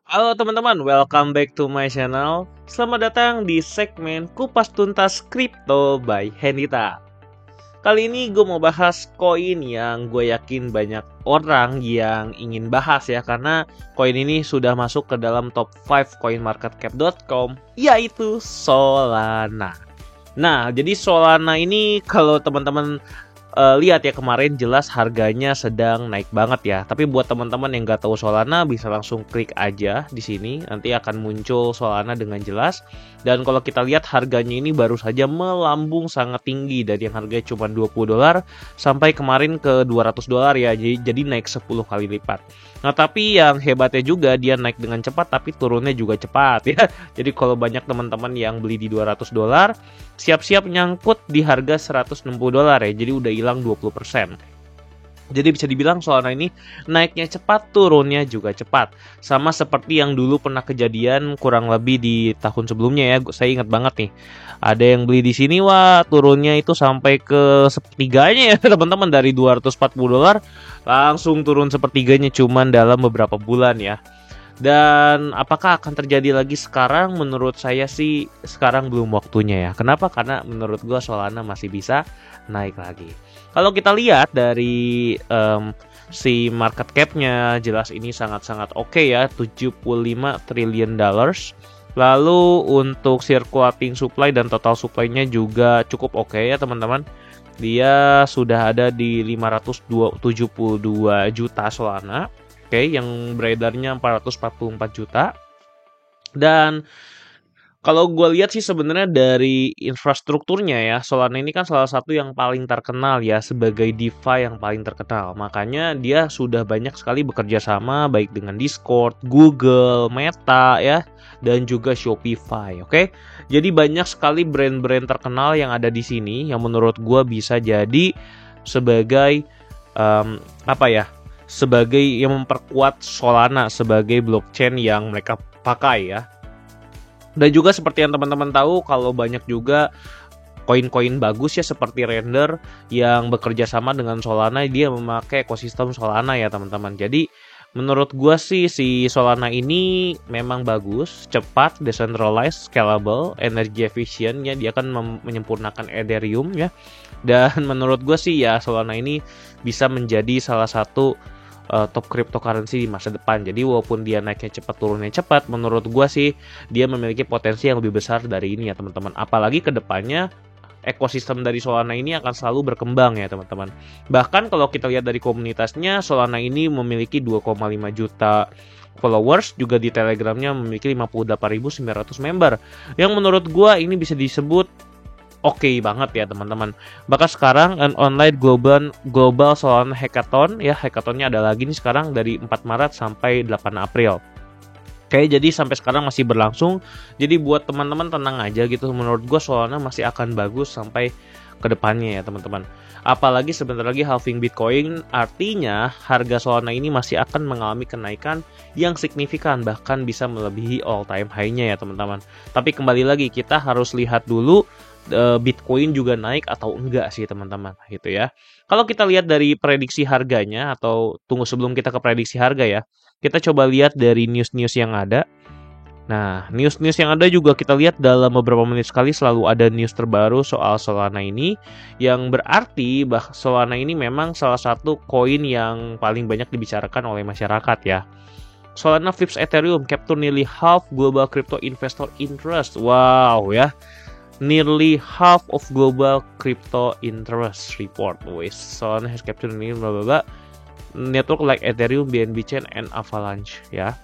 Halo teman-teman, welcome back to my channel. Selamat datang di segmen Kupas Tuntas Crypto by Hendita. Kali ini gue mau bahas koin yang gue yakin banyak orang yang ingin bahas ya, karena koin ini sudah masuk ke dalam top 5 coinmarketcap.com, yaitu Solana. Nah, jadi Solana ini kalau teman-teman lihat ya, kemarin jelas harganya sedang naik banget ya. Tapi buat teman-teman yang nggak tahu Solana, bisa langsung klik aja di sini. Nanti akan muncul Solana dengan jelas. Dan kalau kita lihat harganya ini baru saja melambung sangat tinggi, dari yang harganya cuma $20 sampai kemarin ke $200 ya. Jadi naik 10 kali lipat. Nah, tapi yang hebatnya juga dia naik dengan cepat tapi turunnya juga cepat ya. Jadi kalau banyak teman-teman yang beli di $200, siap-siap nyangkut di harga $160 ya. Jadi udah hilang 20%. Jadi bisa dibilang Solana ini naiknya cepat, turunnya juga cepat. Sama seperti yang dulu pernah kejadian kurang lebih di tahun sebelumnya ya. Saya ingat banget nih. Ada yang beli di sini, wah turunnya itu sampai ke sepertiganya ya teman-teman. Dari $240 langsung turun sepertiganya cuman dalam beberapa bulan ya. Dan apakah akan terjadi lagi sekarang? Menurut saya sih sekarang belum waktunya ya. Kenapa? Karena menurut gue Solana masih bisa naik lagi. Kalau kita lihat dari si market cap-nya, jelas ini sangat-sangat oke ya, $75 triliun. Lalu untuk circulating supply dan total supply-nya juga cukup oke ya teman-teman. Dia sudah ada di 572 juta Solana. Oke, yang beredarnya 444 juta. Dan kalau gue lihat sih sebenarnya dari infrastrukturnya ya, Solana ini kan salah satu yang paling terkenal ya sebagai DeFi yang paling terkenal. Makanya dia sudah banyak sekali bekerja sama baik dengan Discord, Google, Meta ya, dan juga Shopify. Oke, jadi banyak sekali brand-brand terkenal yang ada di sini yang menurut gue bisa jadi sebagai sebagai yang memperkuat Solana sebagai blockchain yang mereka pakai ya. Dan juga seperti yang teman-teman tahu, kalau banyak juga koin-koin bagus ya seperti Render yang bekerja sama dengan Solana, dia memakai ekosistem Solana ya teman-teman. Jadi menurut gua sih si Solana ini memang bagus, cepat, decentralized, scalable, energi efisien ya, dia akan menyempurnakan Ethereum ya. Dan menurut gua sih ya Solana ini bisa menjadi salah satu top cryptocurrency di masa depan. Jadi walaupun dia naiknya cepat, turunnya cepat, menurut gua sih dia memiliki potensi yang lebih besar dari ini ya teman-teman. Apalagi ke depannya ekosistem dari Solana ini akan selalu berkembang ya teman-teman. Bahkan kalau kita lihat dari komunitasnya, Solana ini memiliki 2,5 juta followers, juga di Telegramnya memiliki 58.900 member. Yang menurut gua ini bisa disebut oke banget ya teman-teman. Bahkan sekarang online global Solana Hackathon ya, hackathonnya ada lagi nih sekarang dari 4 Maret sampai 8 April. Oke, jadi sampai sekarang masih berlangsung. Jadi buat teman-teman tenang aja gitu. Menurut gue Solana masih akan bagus sampai ke depannya ya teman-teman. Apalagi sebentar lagi halving Bitcoin, artinya harga Solana ini masih akan mengalami kenaikan yang signifikan, bahkan bisa melebihi all time high-nya ya teman-teman. Tapi kembali lagi kita harus lihat dulu Bitcoin juga naik atau enggak sih teman-teman gitu ya. Kalau kita lihat dari prediksi harganya, atau tunggu sebelum kita ke prediksi harga ya, kita coba lihat dari news-news yang ada. Nah, news-news yang ada juga kita lihat dalam beberapa menit sekali selalu ada news terbaru soal Solana ini, yang berarti Solana ini memang salah satu koin yang paling banyak dibicarakan oleh masyarakat ya. Solana flips Ethereum, capture nearly half global crypto investor interest. Wow ya. Nearly half of global crypto interest report. Solana has captured nearly blah blah blah network like Ethereum, BNB Chain, and Avalanche ya.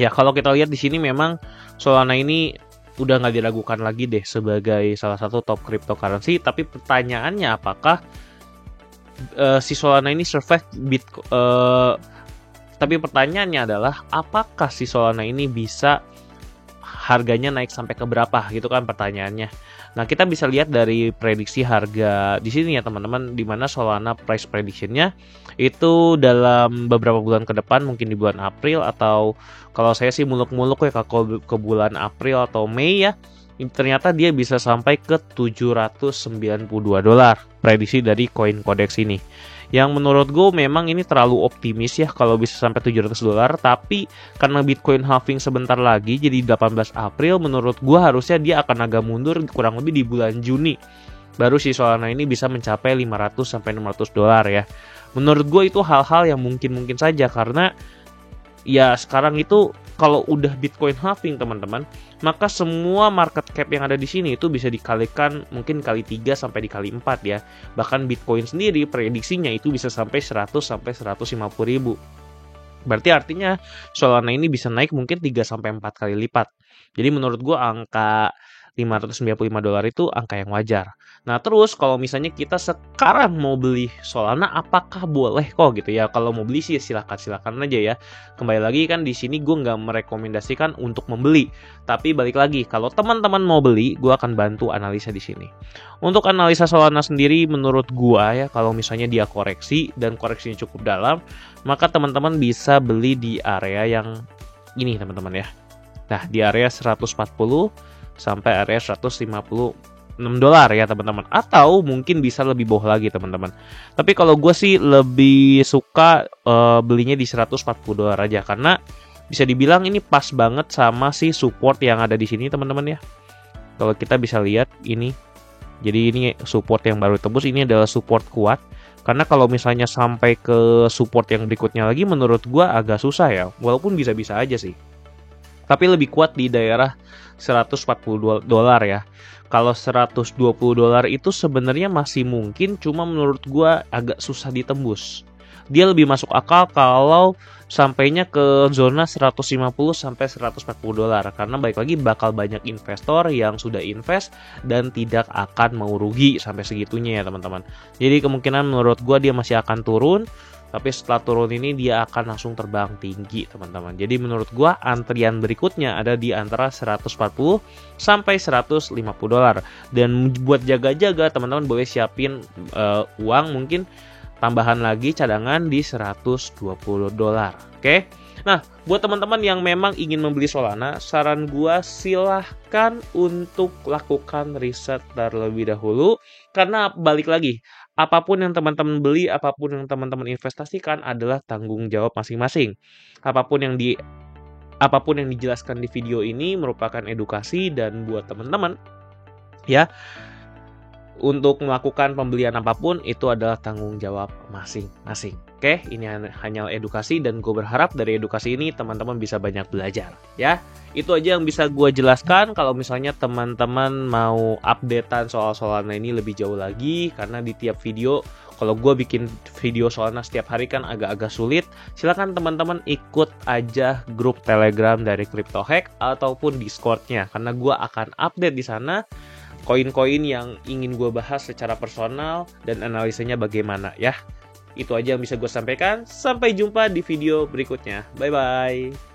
Ya kalau kita lihat di sini memang Solana ini udah nggak diragukan lagi deh sebagai salah satu top cryptocurrency. Tapi pertanyaannya apakah si Solana ini survive Bitcoin? Tapi pertanyaannya adalah apakah si Solana ini bisa harganya naik sampai ke berapa gitu kan pertanyaannya. Nah, kita bisa lihat dari prediksi harga di sini ya teman-teman, di mana Solana price prediction-nya itu dalam beberapa bulan ke depan, mungkin di bulan April, atau kalau saya sih muluk-muluk ya ke bulan April atau Mei ya. ternyata dia bisa sampai ke $792 prediksi dari CoinCodex ini. Yang menurut gue memang ini terlalu optimis ya kalau bisa sampai $700, tapi karena Bitcoin halving sebentar lagi jadi 18 April, menurut gue harusnya dia akan agak mundur kurang lebih di bulan Juni. Baru si Solana ini bisa mencapai $500 sampai $600 ya. Menurut gue itu hal-hal yang mungkin saja, karena ya sekarang itu kalau udah Bitcoin halving teman-teman, maka semua market cap yang ada di sini itu bisa dikalikan mungkin kali 3 sampai dikali 4 ya. Bahkan Bitcoin sendiri prediksinya itu bisa sampai 100 sampai 150 ribu. Berarti artinya Solana ini bisa naik mungkin 3 sampai 4 kali lipat. Jadi menurut gua angka $595 itu angka yang wajar. Nah terus kalau misalnya kita sekarang mau beli Solana, apakah boleh kok gitu ya? Kalau mau beli sih silakan aja ya. Kembali lagi kan di sini gue nggak merekomendasikan untuk membeli. Tapi balik lagi, kalau teman-teman mau beli, gue akan bantu analisa di sini. Untuk analisa Solana sendiri, menurut gue ya, kalau misalnya dia koreksi dan koreksinya cukup dalam, maka teman-teman bisa beli di area yang ini teman-teman ya. Nah di area 140 sampai area $156 ya teman-teman, atau mungkin bisa lebih bawah lagi teman-teman. Tapi kalau gue sih lebih suka belinya di $140 aja, karena bisa dibilang ini pas banget sama si support yang ada di sini teman-teman ya. Kalau kita bisa lihat ini, jadi ini support yang baru tembus, ini adalah support kuat. Karena kalau misalnya sampai ke support yang berikutnya lagi, menurut gue agak susah ya, walaupun bisa-bisa aja sih. Tapi lebih kuat di daerah $140 ya. Kalau $120 itu sebenarnya masih mungkin, cuma menurut gua agak susah ditembus. Dia lebih masuk akal kalau sampainya ke zona 150 sampai $140, karena baik lagi bakal banyak investor yang sudah invest dan tidak akan mau rugi sampai segitunya ya teman-teman. Jadi kemungkinan menurut gua dia masih akan turun. Tapi setelah turun ini dia akan langsung terbang tinggi teman-teman. Jadi menurut gua antrian berikutnya ada di antara 140 sampai $150. Dan buat jaga-jaga teman-teman boleh siapin uang mungkin tambahan lagi cadangan di $120. Oke? Nah, buat teman-teman yang memang ingin membeli Solana, saran gua silahkan untuk lakukan riset terlebih dahulu. Karena balik lagi, apapun yang teman-teman beli, apapun yang teman-teman investasikan adalah tanggung jawab masing-masing. Apapun yang dijelaskan di video ini merupakan edukasi, dan buat teman-teman ya, untuk melakukan pembelian apapun itu adalah tanggung jawab masing-masing. Oke, ini hanya edukasi, dan gue berharap dari edukasi ini teman-teman bisa banyak belajar ya. Itu aja yang bisa gue jelaskan. Kalau misalnya teman-teman mau updatean soal Solana ini lebih jauh lagi, karena di tiap video, kalau gue bikin video Solana setiap hari kan agak-agak sulit, silakan teman-teman ikut aja grup Telegram dari CryptoHack ataupun Discord-nya, karena gue akan update di sana koin-koin yang ingin gue bahas secara personal dan analisanya bagaimana ya. Itu aja yang bisa gue sampaikan. Sampai jumpa di video berikutnya. Bye-bye.